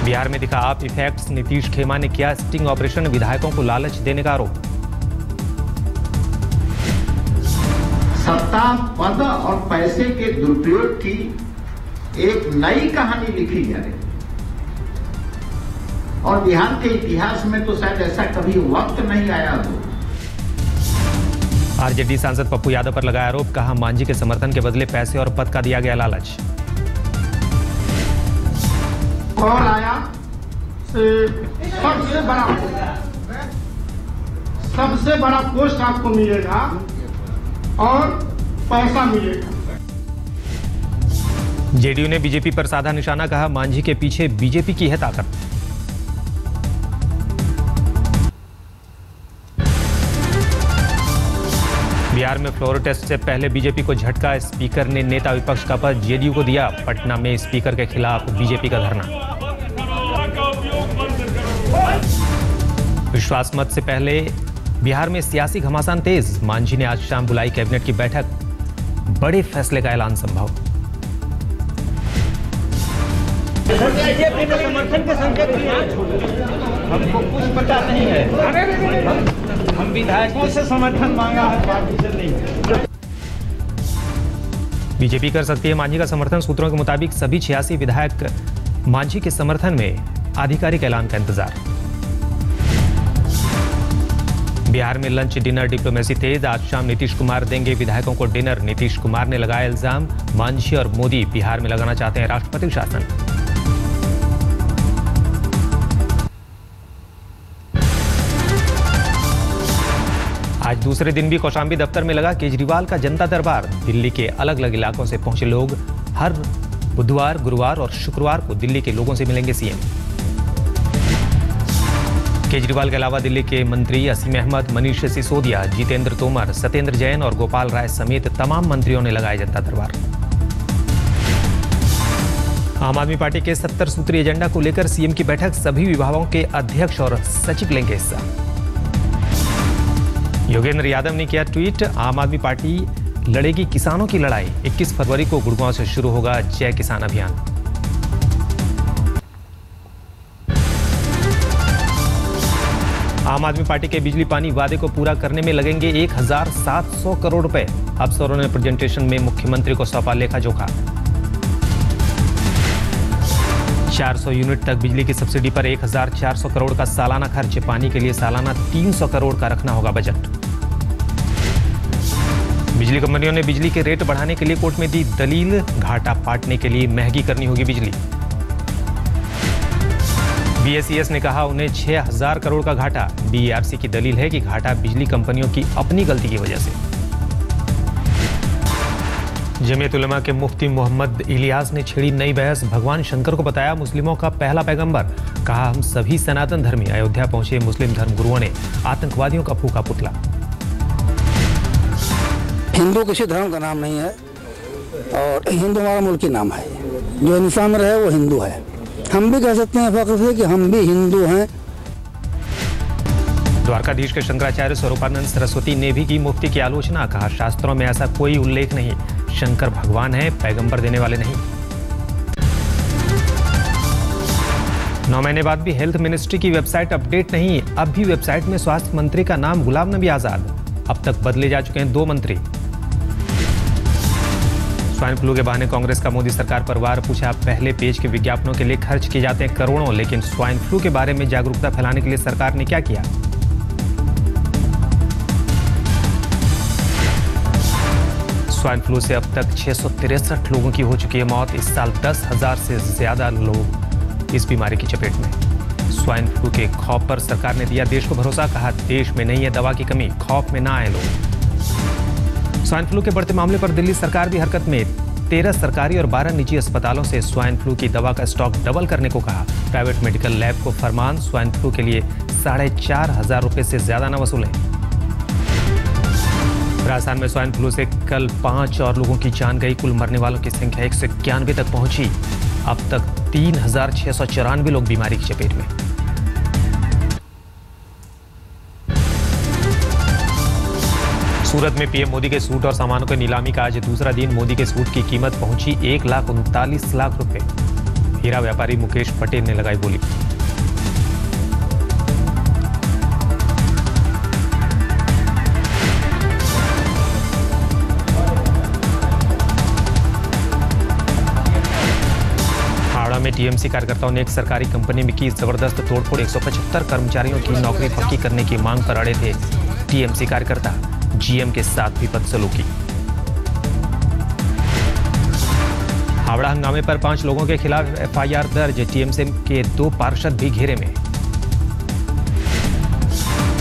बिहार में दिखा आप इफेक्ट्स, नीतीश खेमा ने किया स्टिंग ऑपरेशन, विधायकों को लालच देने का आरोप। सत्ता, पद और पैसे के दुरुपयोग की एक नई कहानी लिखी जाए और बिहार के इतिहास में तो शायद ऐसा कभी वक्त नहीं आया हो। आरजेडी सांसद पप्पू यादव पर लगाया आरोप, कहा मांझी के समर्थन के बदले पैसे और पद का दिया गया लालच। कॉल आया सबसे बड़ा पोस्ट आपको मिलेगा और पैसा मिलेगा। जेडीयू ने बीजेपी पर साधा निशाना, कहा मांझी के पीछे बीजेपी की है ताकत। बिहार में फ्लोर टेस्ट से पहले बीजेपी को झटका, स्पीकर ने नेता विपक्ष का पद जेडीयू को दिया। पटना में स्पीकर के खिलाफ बीजेपी का धरना। विश्वास मत से पहले बिहार में सियासी घमासान तेज, मांझी ने आज शाम बुलाई कैबिनेट की बैठक, बड़े फैसले का ऐलान संभव। समर्थन के संकेत हमको कुछ पता नहीं है, हम विधायकों से समर्थन मांगा है, पार्टी से नहीं। बीजेपी कर सकती है मांझी का समर्थन, सूत्रों के मुताबिक सभी 86 विधायक मांझी के समर्थन में आधिकारिक ऐलान का इंतजार। बिहार में लंच डिनर डिप्लोमेसी तेज, आज शाम नीतीश कुमार देंगे विधायकों को डिनर। नीतीश कुमार ने लगाया इल्जाम, मांझी और मोदी बिहार में लगाना चाहते हैं राष्ट्रपति शासन। आज दूसरे दिन भी कौशाम्बी दफ्तर में लगा केजरीवाल का जनता दरबार। दिल्ली के अलग अलग इलाकों से पहुंचे लोग हर बुधवार, गुरुवार और शुक्रवार को दिल्ली के लोगों से मिलेंगे सीएम। केजरीवाल के अलावा दिल्ली के मंत्री असीम अहमद, मनीष सिसोदिया, जितेंद्र तोमर, सत्येंद्र जैन और गोपाल राय समेत तमाम मंत्रियों ने लगाया जनता दरबार। आम आदमी पार्टी के 70 सूत्री एजेंडा को लेकर सीएम की बैठक, सभी विभागों के अध्यक्ष और सचिव लेंगे हिस्सा। योगेंद्र यादव ने किया ट्वीट, आम आदमी पार्टी लड़ेगी किसानों की लड़ाई, 21 फरवरी को गुड़गांव से शुरू होगा जय किसान अभियान। आम आदमी पार्टी के बिजली पानी वादे को पूरा करने में लगेंगे 1700 करोड़ रुपए। अफसरों ने प्रेजेंटेशन में मुख्यमंत्री को सौंपा लेखा जोखा। 400 यूनिट तक बिजली की सब्सिडी पर 1400 करोड़ का सालाना खर्च, पानी के लिए सालाना 300 करोड़ का रखना होगा बजट। बिजली कंपनियों ने बिजली के रेट बढ़ाने के लिए कोर्ट में दी दलील, घाटा पाटने के लिए महंगी करनी होगी बिजली। बीएसईएस ने कहा उन्हें 6000 करोड़ का घाटा। बीईआरसी की दलील है कि घाटा बिजली कंपनियों की अपनी गलती की वजह से। जमीयत उलमा के मुफ्ती मोहम्मद इलियास ने छेड़ी नई बहस, भगवान शंकर को बताया मुस्लिमों का पहला पैगंबर। कहा हम सभी सनातन धर्मी। अयोध्या पहुंचे मुस्लिम धर्मगुरुओं ने आतंकवादियों का फूका पुतला। हिंदू किसी धर्म का नाम नहीं है और हिंदू हमारा मुल्की नाम है। जो इंसान में रहे वो हिंदू है। हम भी कह सकते हैं फख्र से कि हम भी हिंदू हैं। द्वारकाधीश के शंकराचार्य स्वरूपानंद सरस्वती ने भी की मुफ्ती की आलोचना। कहा शास्त्रों में ऐसा कोई उल्लेख नहीं, शंकर भगवान है, पैगंबर देने वाले नहीं। 9 महीने बाद भी हेल्थ मिनिस्ट्री की वेबसाइट अपडेट नहीं। अब भी वेबसाइट में स्वास्थ्य मंत्री का नाम गुलाम नबी आजाद। अब तक बदले जा चुके हैं 2 मंत्री। स्वाइन फ्लू के बहाने कांग्रेस का मोदी सरकार पर वार, पूछा पहले पेज के विज्ञापनों के लिए खर्च किए जाते हैं करोड़ों, लेकिन स्वाइन फ्लू के बारे में जागरूकता फैलाने के लिए सरकार ने क्या किया। स्वाइन फ्लू से अब तक 663 लोगों की हो चुकी है मौत। इस साल 10,000 से ज्यादा लोग इस बीमारी की चपेट में। स्वाइन फ्लू के खौफ पर सरकार ने दिया देश को भरोसा। कहा देश में नहीं है दवा की कमी, खौफ में ना आए लोग। स्वाइन फ्लू के बढ़ते मामले पर दिल्ली सरकार भी हरकत में। 13 सरकारी और 12 निजी अस्पतालों से स्वाइन फ्लू की दवा का स्टॉक डबल करने को कहा। प्राइवेट मेडिकल लैब को फरमान, स्वाइन फ्लू के लिए 4,500 रुपए से ज्यादा न वसूलें। राजस्थान में स्वाइन फ्लू से कल 5 और लोगों की जान गई। कुल मरने वालों की संख्या 191 तक पहुंची। अब तक 3,694 लोग बीमारी की चपेट में। सूरत में पीएम मोदी के सूट और सामानों की नीलामी का आज दूसरा दिन। मोदी के सूट की कीमत पहुंची 1,39,00,000 रुपए। हीरा व्यापारी मुकेश पटेल ने लगाई बोली। हावड़ा में टीएमसी कार्यकर्ताओं ने एक सरकारी कंपनी में की जबरदस्त तोड़फोड़। 175 कर्मचारियों की नौकरी पक्की करने की मांग पर अड़े थे टीएमसी कार्यकर्ता। जीएम के साथ भी बदसलूकी। हावड़ा हंगामे पर 5 लोगों के खिलाफ एफआईआर दर्ज। टीएमसी के 2 पार्षद भी घेरे में।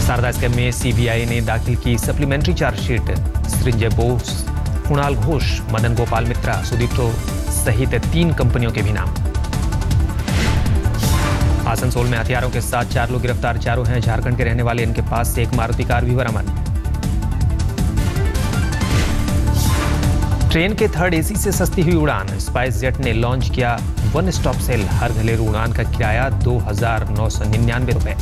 शारदा स्कैम में सीबीआई ने दाखिल की सप्लीमेंट्री चार्जशीट। सृंजय बोस, कुणाल घोष, मदन गोपाल मित्रा, सुदीप्तो सहित 3 कंपनियों के भी नाम। आसनसोल में हथियारों के साथ 4 लोग गिरफ्तार। चारों हैं झारखंड के रहने वाले। इनके पास से एक मारुति कार भी बरामद। ट्रेन के 3rd एसी से सस्ती हुई उड़ान। स्पाइस जेट ने लॉन्च किया वन स्टॉप सेल। हर घरेलू उड़ान का किराया 2,999 रुपए।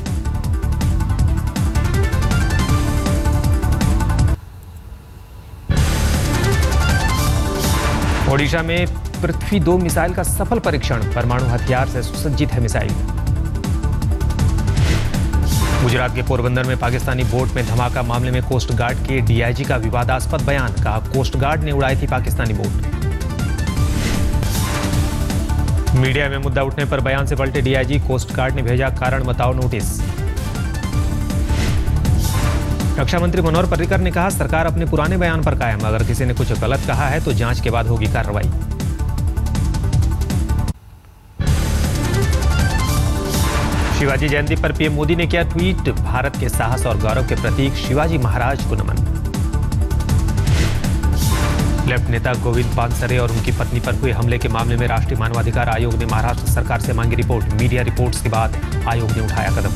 ओडिशा में पृथ्वी 2 मिसाइल का सफल परीक्षण। परमाणु हथियार से सुसज्जित है मिसाइल। गुजरात के पोरबंदर में पाकिस्तानी बोट में धमाका। मामले में कोस्ट गार्ड के डीआईजी का विवादास्पद बयान। कहा कोस्ट गार्ड ने उड़ाई थी पाकिस्तानी बोट। मीडिया में मुद्दा उठने पर बयान से पलटे डीआईजी। कोस्ट गार्ड ने भेजा कारण बताओ नोटिस। रक्षा मंत्री मनोहर पर्रिकर ने कहा सरकार अपने पुराने बयान पर कायम। अगर किसी ने कुछ गलत कहा है तो जांच के बाद होगी कार्रवाई। शिवाजी जयंती पर पीएम मोदी ने किया ट्वीट। भारत के साहस और गौरव के प्रतीक शिवाजी महाराज को नमन। लेफ्ट नेता गोविंद पानसरे और उनकी पत्नी पर हुए हमले के मामले में राष्ट्रीय मानवाधिकार आयोग ने महाराष्ट्र सरकार से मांगी रिपोर्ट। मीडिया रिपोर्ट्स के बाद आयोग ने उठाया कदम।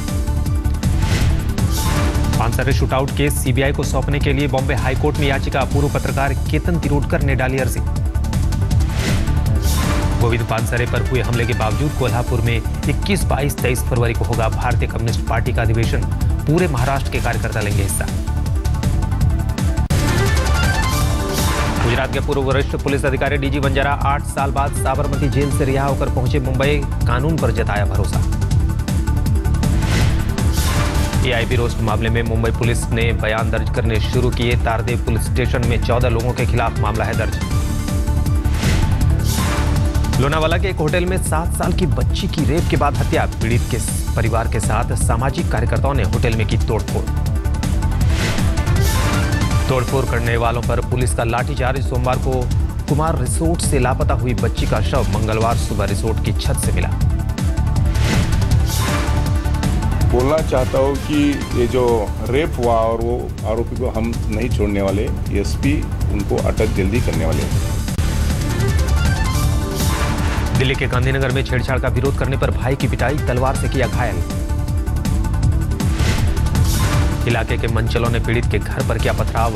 पानसरे शूटआउट केस सीबीआई को सौंपने के लिए बॉम्बे हाईकोर्ट में याचिका। पूर्व पत्रकार केतन तिरोडकर ने डाली अर्जी। गोविंद पानसरे पर हुए हमले के बावजूद कोल्हापुर में 21, 22, 23 फरवरी को होगा भारतीय कम्युनिस्ट पार्टी का अधिवेशन। पूरे महाराष्ट्र के कार्यकर्ता लेंगे हिस्सा। गुजरात के पूर्व वरिष्ठ पुलिस अधिकारी डीजी बंजारा 8 साल बाद साबरमती जेल से रिहा होकर पहुंचे मुंबई। कानून पर जताया भरोसा। एआईबी रोस्ट मामले में मुंबई पुलिस ने बयान दर्ज करने शुरू किए। तारदेव पुलिस स्टेशन में 14 लोगों के खिलाफ मामला है दर्ज। लोनावाला के एक होटल में 7 साल की बच्ची की रेप के बाद हत्या। पीड़ित के परिवार के साथ सामाजिक कार्यकर्ताओं ने होटल में की तोड़फोड़। तोड़फोड़ करने वालों पर पुलिस का लाठीचार्ज। सोमवार को कुमार रिसोर्ट से लापता हुई बच्ची का शव मंगलवार सुबह रिसोर्ट की छत से मिला। बोलना चाहता हूँ कि ये जो रेप हुआ और वो आरोपी को हम नहीं छोड़ने वाले। एसपी उनको अटक जल्दी करने वाले हैं। दिल्ली के गांधीनगर में छेड़छाड़ का विरोध करने पर भाई की पिटाई। तलवार से किया घायल। इलाके के मंचलों ने पीड़ित के घर पर किया पथराव।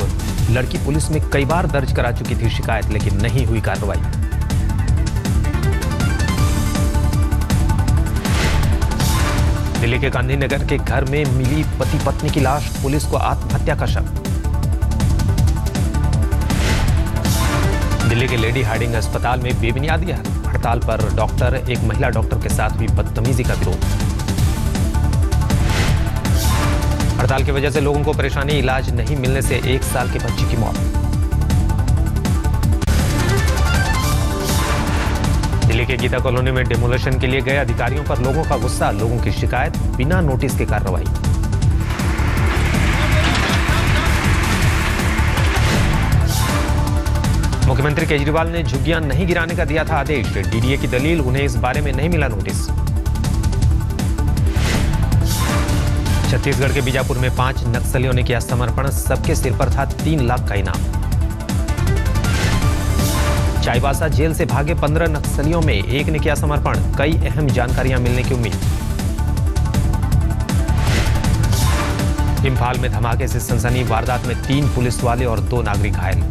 लड़की पुलिस में कई बार दर्ज करा चुकी थी शिकायत, लेकिन नहीं हुई कार्रवाई। दिल्ली के गांधीनगर के घर में मिली पति पत्नी की लाश। पुलिस को आत्महत्या का शक। दिल्ली के लेडी हार्डिंग अस्पताल में बेबुनियादी हड़ताल पर डॉक्टर। एक महिला डॉक्टर के साथ हुई बदतमीजी का विरोध। हड़ताल की वजह से लोगों को परेशानी। इलाज नहीं मिलने से 1 साल के बच्चे की मौत। दिल्ली के गीता कॉलोनी में डेमोलेशन के लिए गए अधिकारियों पर लोगों का गुस्सा। लोगों की शिकायत, बिना नोटिस के कार्रवाई। मुख्यमंत्री केजरीवाल ने झुग्गियां नहीं गिराने का दिया था आदेश। डीडीए की दलील, उन्हें इस बारे में नहीं मिला नोटिस। छत्तीसगढ़ के बीजापुर में 5 नक्सलियों ने किया समर्पण। सबके सिर पर था 3 लाख का इनाम। चाईबासा जेल से भागे 15 नक्सलियों में एक ने किया समर्पण। कई अहम जानकारियां मिलने की उम्मीद। इंफाल में धमाके से सनसनी। वारदात में 3 पुलिस वाले और 2 नागरिक घायल।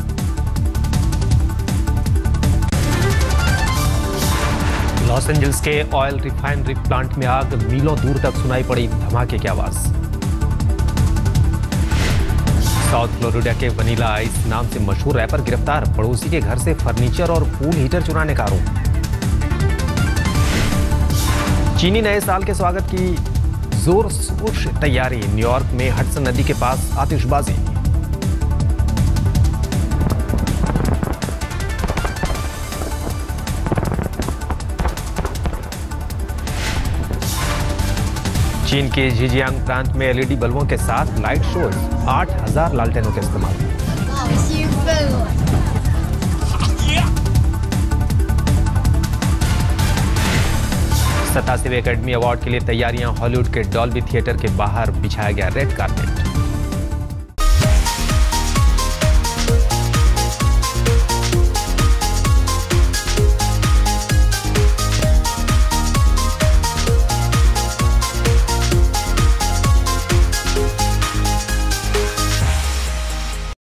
लॉस एंजल्स के ऑयल रिफाइनरी प्लांट में आग। मीलों दूर तक सुनाई पड़ी धमाके की आवाज। साउथ फ्लोरिडा के वनीला आइस नाम से मशहूर रैपर गिरफ्तार। पड़ोसी के घर से फर्नीचर और पूल हीटर चुराने का आरोप। चीनी नए साल के स्वागत की जोर शोर से तैयारी। न्यूयॉर्क में हडसन नदी के पास आतिशबाजी। चीन के झिजियांग प्रांत में एलईडी बल्बों के साथ लाइट शोज। 8000 लालटेनों का इस्तेमाल। 好兴奋哦！ 87वें एकेडमी अवार्ड के लिए तैयारियां। हॉलीवुड के डॉल्बी थिएटर के बाहर बिछाया गया रेड कार्पेट।